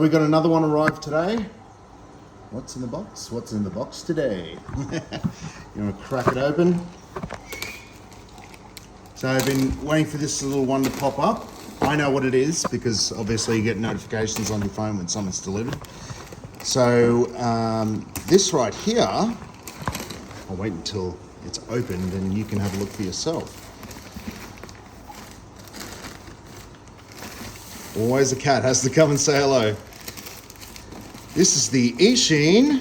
we got another one arrived today. What's in the box? What's in the box today? You want to crack it open? So I've been waiting for this little one to pop up. I know what it is because obviously you get notifications on your phone when something's delivered. So this right here, I'll wait until it's opened and you can have a look for yourself. Always a cat has to come and say hello. This is the Echine.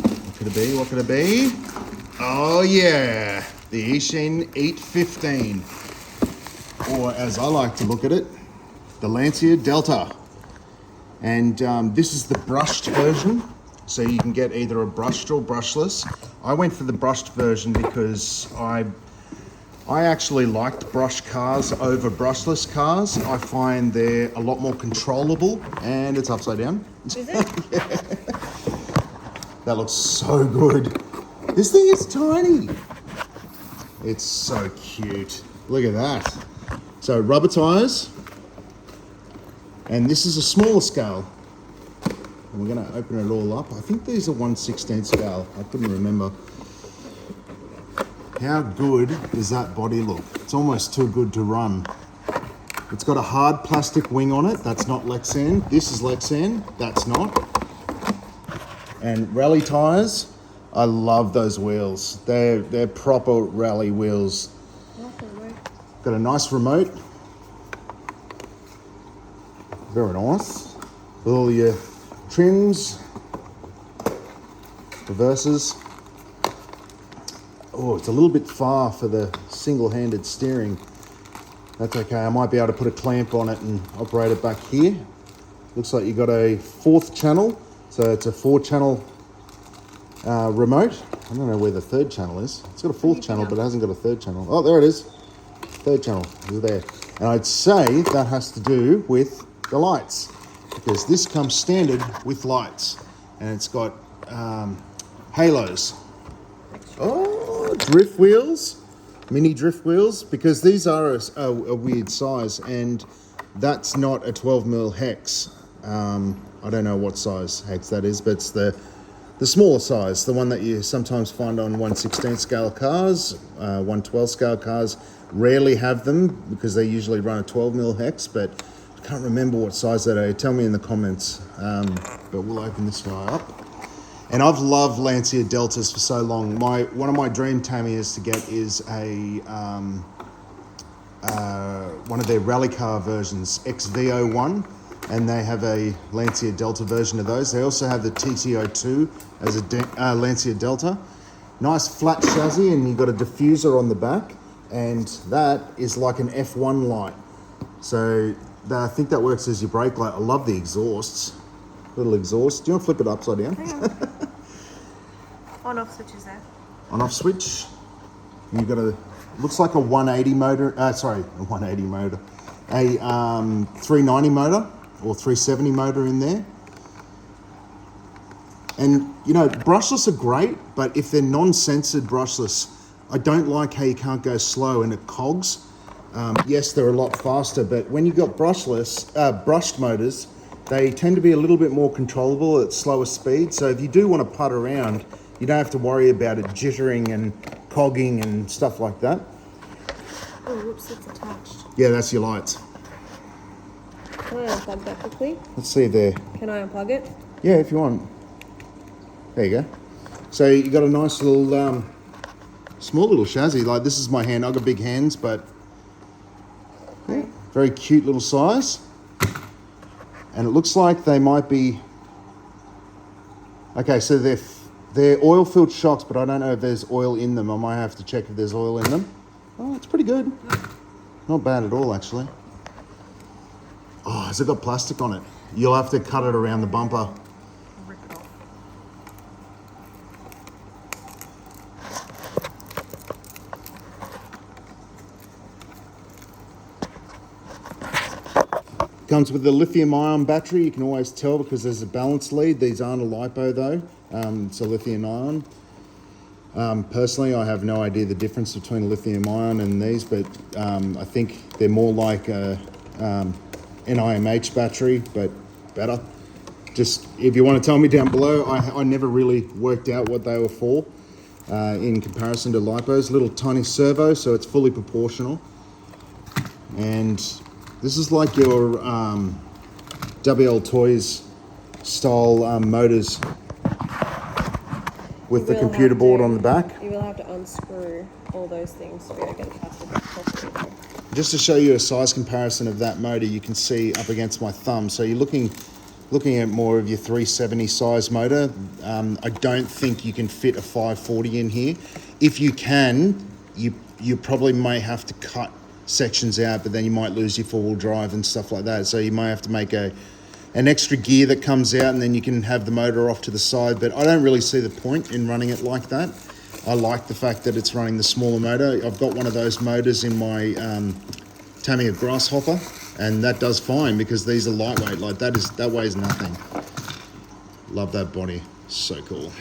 What could it be? What could it be? Oh yeah, the Echine Eat15. Or as I like to look at it, the Lancia Delta. And this is the brushed version. So you can get either a brushed or brushless. I went for the brushed version because I actually liked brushed cars over brushless cars. I find they're a lot more controllable, and it's upside down. Is it? Yeah. That looks so good. This thing is tiny. It's so cute. Look at that. So rubber tires, and this is a smaller scale. And we're gonna open it all up. I think these are 1/16 scale. I couldn't remember. How good does that body look? It's almost too good to run. It's got a hard plastic wing on it. That's not Lexan. This is Lexan. That's not. And rally tires. I love those wheels. They're proper rally wheels. Got a nice remote. Very nice. With all your trims, reverses. Oh, it's a little bit far for the single-handed steering. That's okay. I might be able to put a clamp on it and operate it back here. Looks like you got a 4th channel. So it's a 4-channel remote. I don't know where the 3rd channel is. It's got a 4th channel, but it hasn't got a 3rd channel. Oh, there it is. 3rd channel is there. And I'd say that has to do with the lights, because this comes standard with lights, and it's got halos. Oh, drift wheels, mini drift wheels, because these are a weird size, and that's not a 12mm hex. I don't know what size hex that is, but it's the smaller size, the one that you sometimes find on 1/16 scale cars. 1/12 scale cars rarely have them because they usually run a 12mm hex, but I can't remember what size that is. Tell me in the comments, but we'll open this guy up. And I've loved Lancia Deltas for so long. One of my dream Tamias to get is a one of their rally car versions, XV01, and they have a Lancia Delta version of those. They also have the TT02 as a Lancia Delta. Nice flat chassis, and you've got a diffuser on the back, and that is like an F1 light. So I think that works as your brake light. I love the exhausts. Little exhaust. Do you want to flip it upside down? On-off switch is there. On-off switch. You've got looks like a 180 motor. Sorry, a 180 motor. A 390 motor or 370 motor in there. And you know, brushless are great, but if they're non-censored brushless, I don't like how you can't go slow and it cogs. Yes, they're a lot faster, but when you've got brushed motors, they tend to be a little bit more controllable at slower speed. So if you do want to putt around, you don't have to worry about it jittering and cogging and stuff like that. Oh, whoops, it's attached. Yeah, that's your lights. Can I unplug that quickly? Let's see if they're... Can I unplug it? Yeah, if you want. There you go. So you got a nice little, small little chassis. Like, this is my hand. I've got big hands, but yeah, very cute little size. And it looks like they might be... Okay, so they're oil-filled shocks, but I don't know if there's oil in them. I might have to check if there's oil in them. Oh, it's pretty good. Not bad at all, actually. Oh, has it got plastic on it? You'll have to cut it around the bumper. Rip it off. Comes with the lithium ion battery. You can always tell because there's a balance lead. These aren't a LiPo though. It's a lithium ion. Personally, I have no idea the difference between a lithium ion and these, but I think they're more like NIMH battery, but better. Just if you want to tell me down below, I never really worked out what they were for in comparison to LiPos. Little tiny servo, so it's fully proportional. And this is like your WL Toys style motors with the computer board on the back. You will have to unscrew all those things to be able to get the plastic properly. Just to show you a size comparison of that motor, you can see up against my thumb. So you're looking at more of your 370 size motor. I don't think you can fit a 540 in here. If you can, you probably may have to cut sections out, but then you might lose your four-wheel drive and stuff like that. So you may have to make an extra gear that comes out, and then you can have the motor off to the side. But I don't really see the point in running it like that. I like the fact that it's running the smaller motor. I've got one of those motors in my Tamiya Grasshopper, and that does fine because these are lightweight. Like that weighs nothing. Love that body, so cool.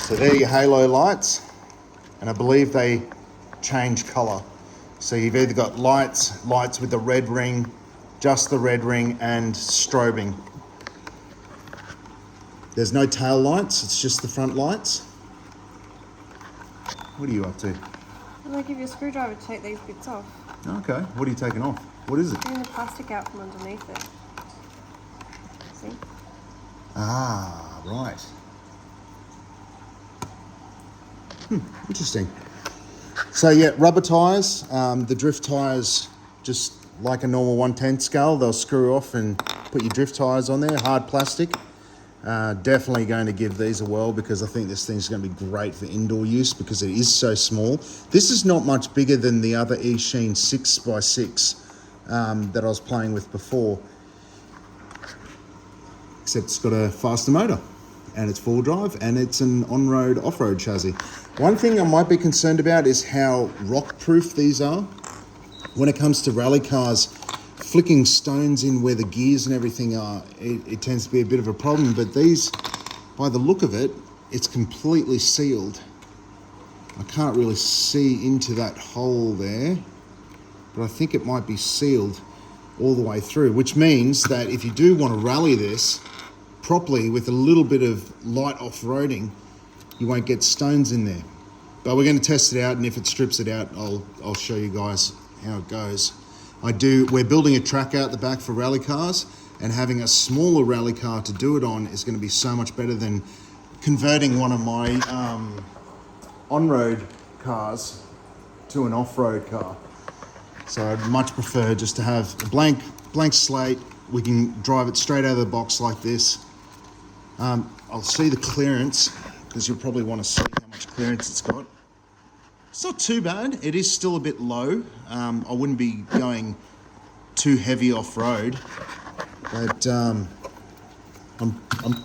So there are your halo lights, and I believe they change color. So you've either got lights with the red ring, just the red ring, and strobing. There's no tail lights, it's just the front lights. What are you up to? I'm going to give you a screwdriver to take these bits off. Okay, what are you taking off? What is it? Getting the plastic out from underneath it. See? Ah, right. Interesting. So yeah, rubber tyres. The drift tyres, just like a normal 1/10 scale, they'll screw off and put your drift tyres on there, hard plastic. Definitely going to give these a whirl because I think this thing's going to be great for indoor use because it is so small. This is not much bigger than the other Echine 6x6 that I was playing with before, except it's got a faster motor and it's four-wheel drive and it's an on-road, off-road chassis. One thing I might be concerned about is how rock-proof these are. When it comes to rally cars, flicking stones in where the gears and everything are, it tends to be a bit of a problem. But these, by the look of it, it's completely sealed. I can't really see into that hole there, but I think it might be sealed all the way through, which means that if you do want to rally this properly with a little bit of light off-roading, you won't get stones in there. But we're going to test it out, and if it strips it out, I'll show you guys how it goes. We're building a track out the back for rally cars, and having a smaller rally car to do it on is going to be so much better than converting one of my on-road cars to an off-road car. So I'd much prefer just to have a blank slate. We can drive it straight out of the box like this. I'll see the clearance because you'll probably want to see how much clearance it's got. It's not too bad. It is still a bit low. I wouldn't be going too heavy off-road, but I'm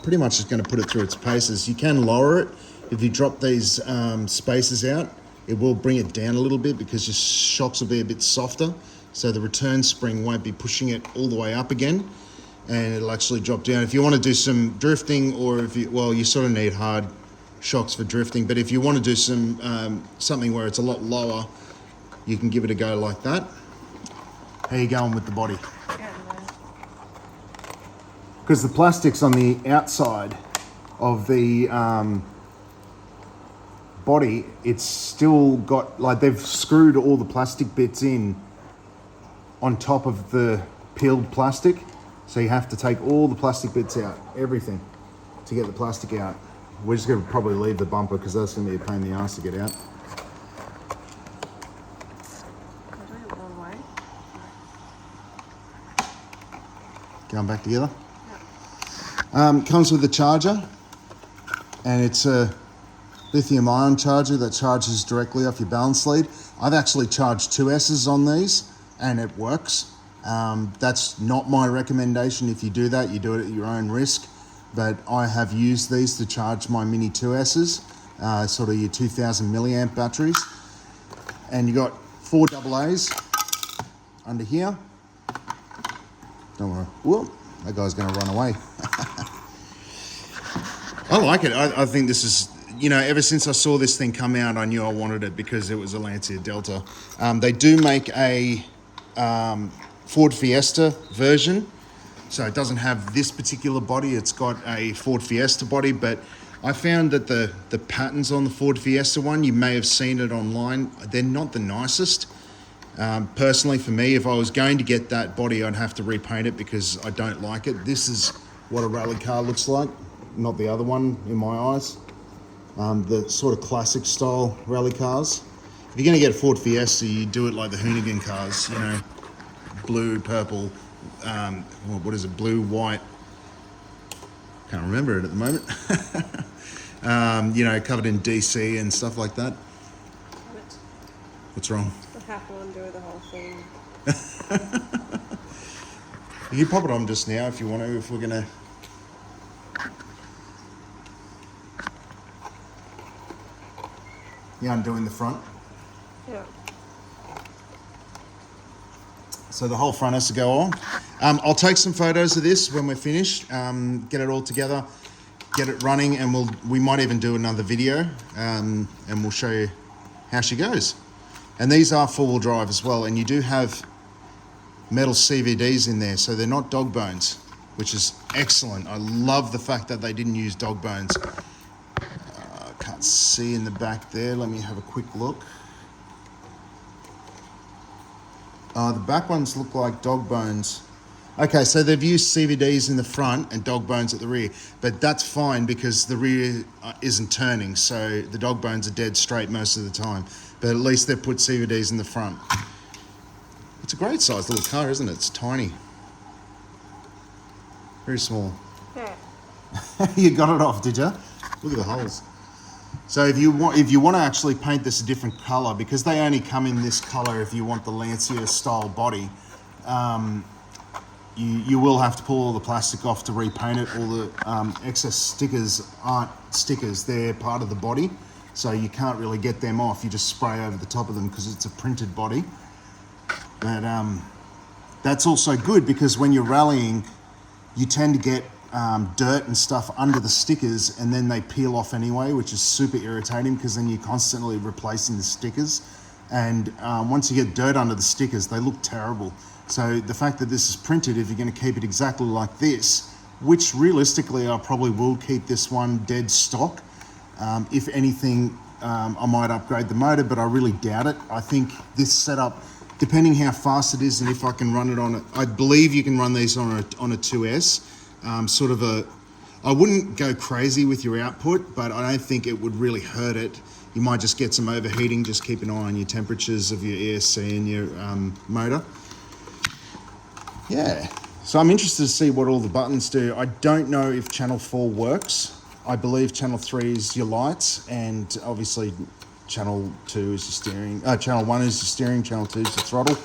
pretty much just going to put it through its paces. You can lower it. If you drop these spaces out, it will bring it down a little bit because your shocks will be a bit softer. So the return spring won't be pushing it all the way up again, and it'll actually drop down. If you want to do some drifting, or you sort of need hard shocks for drifting, but if you want to do something where it's a lot lower, you can give it a go like that. How you going with the body? Because the plastic's on the outside of the body, it's still got, like, they've screwed all the plastic bits in on top of the peeled plastic, so you have to take all the plastic bits out, everything, to get the plastic out. We're just going to probably leave the bumper because that's going to be a pain in the ass to get out. Going back together. Yeah. Comes with a charger, and it's a lithium ion charger that charges directly off your balance lead. I've actually charged 2S's on these, and it works. That's not my recommendation. If you do that, you do it at your own risk. But I have used these to charge my Mini 2S's, sort of your 2000 milliamp batteries. And you got 4 AA's under here. Don't worry. Whoa, that guy's going to run away. I like it. I think this is, ever since I saw this thing come out, I knew I wanted it because it was a Lancia Delta. They do make a Ford Fiesta version. So it doesn't have this particular body. It's got a Ford Fiesta body, but I found that the patterns on the Ford Fiesta one, you may have seen it online, they're not the nicest. Personally, for me, if I was going to get that body, I'd have to repaint it because I don't like it. This is what a rally car looks like, not the other one in my eyes. The sort of classic style rally cars. If you're going to get a Ford Fiesta, you do it like the Hoonigan cars, you know, blue, purple, what is it, blue, white, can't remember it at the moment. You know, covered in DC and stuff like that. What's wrong? I have to undo the whole thing. You can pop it on just now if you want to, if we're going to. Yeah, undoing the front. Yeah. So the whole front has to go on. I'll take some photos of this when we're finished, get it all together, get it running, and we might even do another video, and we'll show you how she goes. And these are four-wheel drive as well, and you do have metal CVDs in there, so they're not dog bones, which is excellent. I love the fact that they didn't use dog bones. Can't see in the back there. Let me have a quick look. The back ones look like dog bones. Okay, so they've used CVDs in the front and dog bones at the rear, but that's fine because the rear isn't turning, so the dog bones are dead straight most of the time. But at least they've put CVDs in the front. It's a great sized little car, isn't it? It's tiny. Very small. Yeah. You got it off, did you? Look at the holes. So if you want to actually paint this a different color, because they only come in this color if you want the Lancia style body, you will have to pull all the plastic off to repaint it. All the excess stickers aren't stickers, they're part of the body. So you can't really get them off. You just spray over the top of them because it's a printed body. But that's also good because when you're rallying, you tend to get dirt and stuff under the stickers, and then they peel off anyway, which is super irritating because then you're constantly replacing the stickers. And once you get dirt under the stickers, they look terrible. So the fact that this is printed, if you're going to keep it exactly like this, which realistically I probably will keep this one dead stock. If anything, I might upgrade the motor, but I really doubt it. I think this setup, depending how fast it is and if I can run it on it, I believe you can run these on a 2S. I wouldn't go crazy with your output, but I don't think it would really hurt it. You might just get some overheating. Just keep an eye on your temperatures of your ESC and your motor. Yeah, so I'm interested to see what all the buttons do. I don't know if channel 4 works. I believe channel 3 is your lights, and obviously channel 2 is your steering. Channel 1 is your steering, channel 2 is the throttle.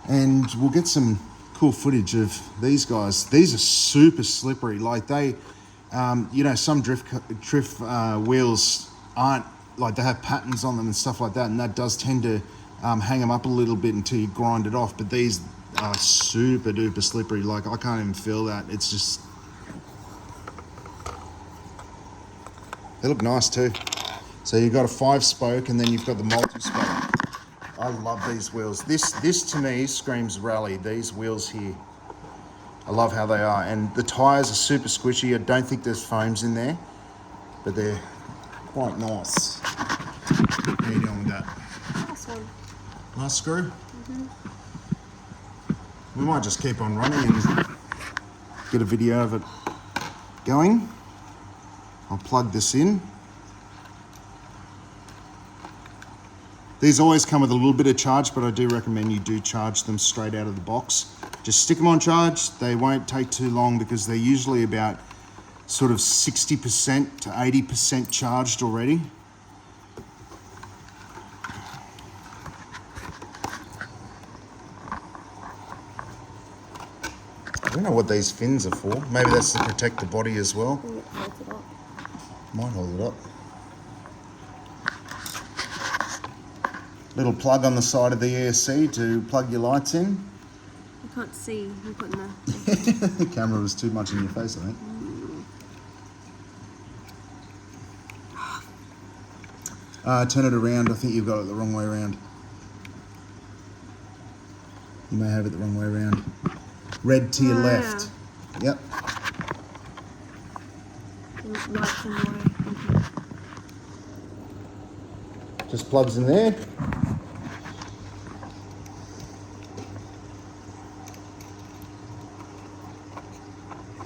And we'll get some cool footage of these guys. These are super slippery. Like they, you know, some drift wheels aren't, like they have patterns on them and stuff like that, and that does tend to hang them up a little bit until you grind it off. But these are super duper slippery. Like I can't even feel that. It's just, they look nice too. So you've got a 5-spoke and then you've got the multi-spoke. I love these wheels. This to me screams rally, these wheels here. I love how they are. And the tyres are super squishy. I don't think there's foams in there, but they're quite nice. How are you doing with that? Last one. Last screw? Mm-hmm. We might just keep on running and get a video of it going. I'll plug this in. These always come with a little bit of charge, but I do recommend you do charge them straight out of the box. Just stick them on charge. They won't take too long because they're usually about sort of 60% to 80% charged already. I don't know what these fins are for. Maybe that's to protect the body as well. I think it holds it up. Might hold it up. Little plug on the side of the ESC to plug your lights in. I can't see you putting the... The camera was too much in your face, I think. Turn it around. I think you've got it the wrong way around. You may have it the wrong way around. Red to your left. Yep. Lights in the way. Just plugs in there.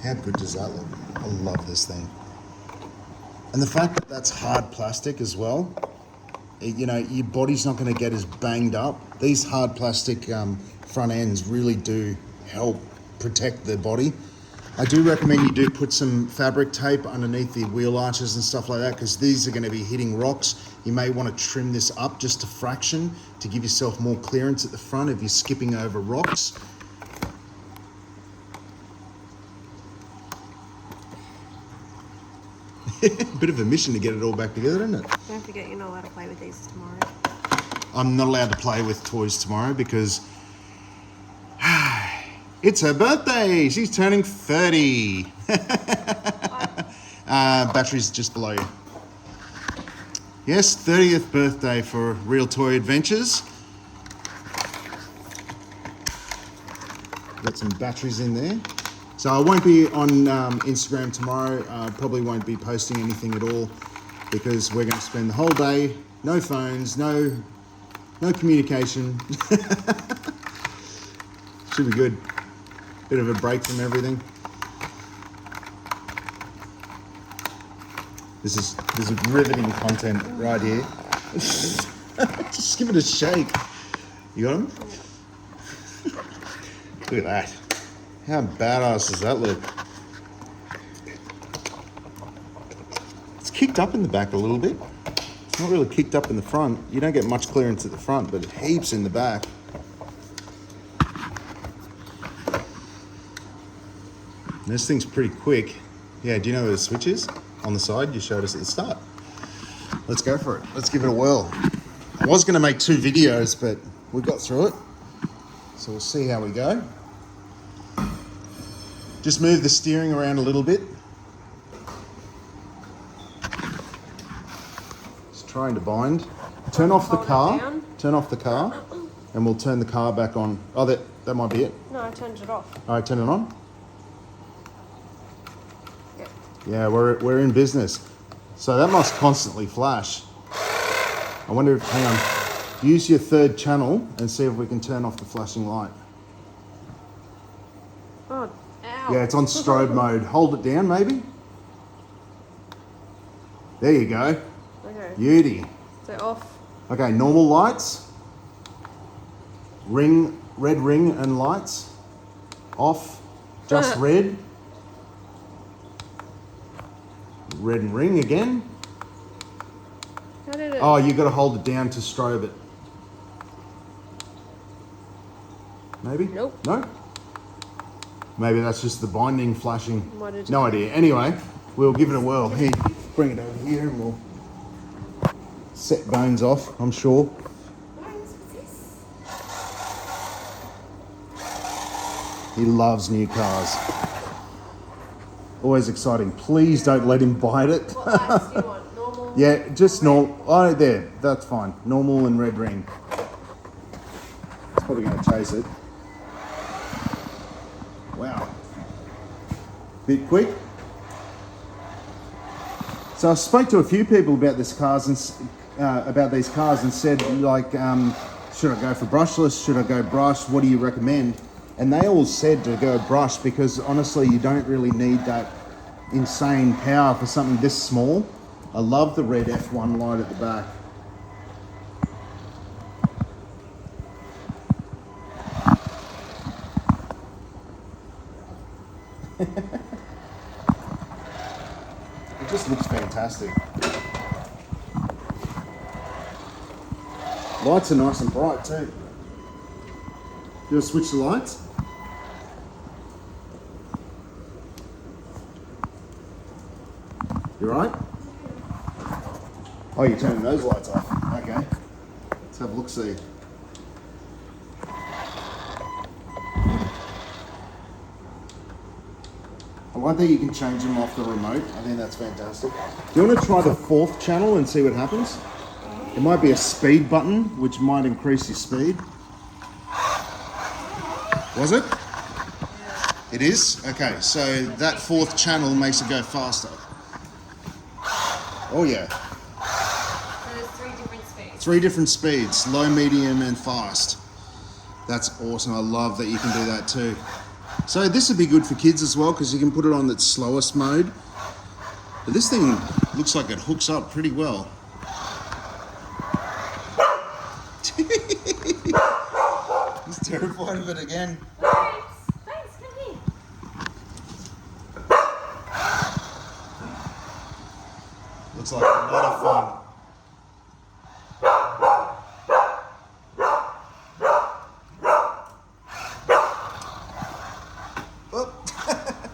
How good does that look? I love this thing. And the fact that that's hard plastic as well, you know, your body's not going to get as banged up. These hard plastic front ends really do help protect the body. I do recommend you do put some fabric tape underneath the wheel arches and stuff like that, because these are going to be hitting rocks. You may want to trim this up just a fraction to give yourself more clearance at the front if you're skipping over rocks. Bit of a mission to get it all back together, isn't it? Don't forget you're not allowed to play with these tomorrow. I'm not allowed to play with toys tomorrow because it's her birthday. She's turning 30. Battery's just below you. Yes, 30th birthday for Real Toy Adventures. Got some batteries in there. So I won't be on Instagram tomorrow. Probably won't be posting anything at all because we're going to spend the whole day, no phones, no communication. Should be good. Bit of a break from everything. This is riveting content right here. Just give it a shake. You got him? Look at that. How badass does that look? It's kicked up in the back a little bit. It's not really kicked up in the front. You don't get much clearance at the front, but heaps in the back. And this thing's pretty quick. Yeah, do you know where the switch is? On the side, you showed us at the start. Let's go for it. Let's give it a whirl. I was going to make 2 videos, but we got through it. So we'll see how we go. Just move the steering around a little bit. Just trying to bind. Turn off the car. Turn off the car, and we'll turn the car back on. Oh, that might be it. No, I turned it off. All right, turn it on. Yeah. Yeah, we're in business. So that must constantly flash. I wonder if, hang on, use your 3rd channel and see if we can turn off the flashing light. Oh, ow. Yeah, it's on strobe mode. Hold it down, maybe. There you go. Okay. Beauty. So off. Okay, normal lights. Ring, red ring and lights. Off. Just red. Red and ring again. How did it? Oh, you got to hold it down to strobe it. Maybe? Nope. No? Maybe that's just the binding flashing. What did No you- idea. Anyway, we'll give it a whirl. Here, bring it over here and we'll set Bones off, I'm sure. He loves new cars. Always exciting. Please don't let him bite it. What lights do you want? Normal? Yeah, just normal. Oh, there. That's fine. Normal and red ring. It's probably going to chase it. Wow. Bit quick. So I spoke to a few people about these cars and said, like, should I go for brushless? Should I go brush? What do you recommend? And they all said to go brush because honestly, you don't really need that insane power for something this small. I love the red F1 light at the back. It just looks fantastic. Lights are nice and bright too. Do you switch the lights? You right? Oh, you're turning those lights off. Okay. Let's have a look-see. I like that you can change them off the remote. I think that's fantastic. Do you want to try the 4th channel and see what happens? It might be a speed button, which might increase your speed. Was it? It is? Okay, so that fourth channel makes it go faster. Oh yeah. So there's 3 different speeds. 3 different speeds, low, medium, and fast. That's awesome. I love that you can do that too. So this would be good for kids as well because you can put it on its slowest mode. But this thing looks like it hooks up pretty well. He's terrified of it again. Thanks, come here. Looks like a lot of fun. Oh,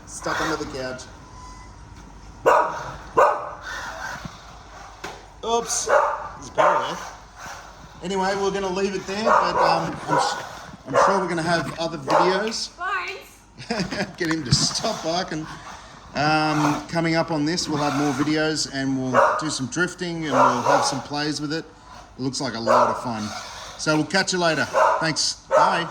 stuck under the couch. Oops, there's a bear there. Anyway, we're going to leave it there, but I'm sure we're going to have other videos. Get him to stop barking. Coming up on this, we'll have more videos and we'll do some drifting and we'll have some plays with it. It looks like a lot of fun. So we'll catch you later. Thanks. Bye.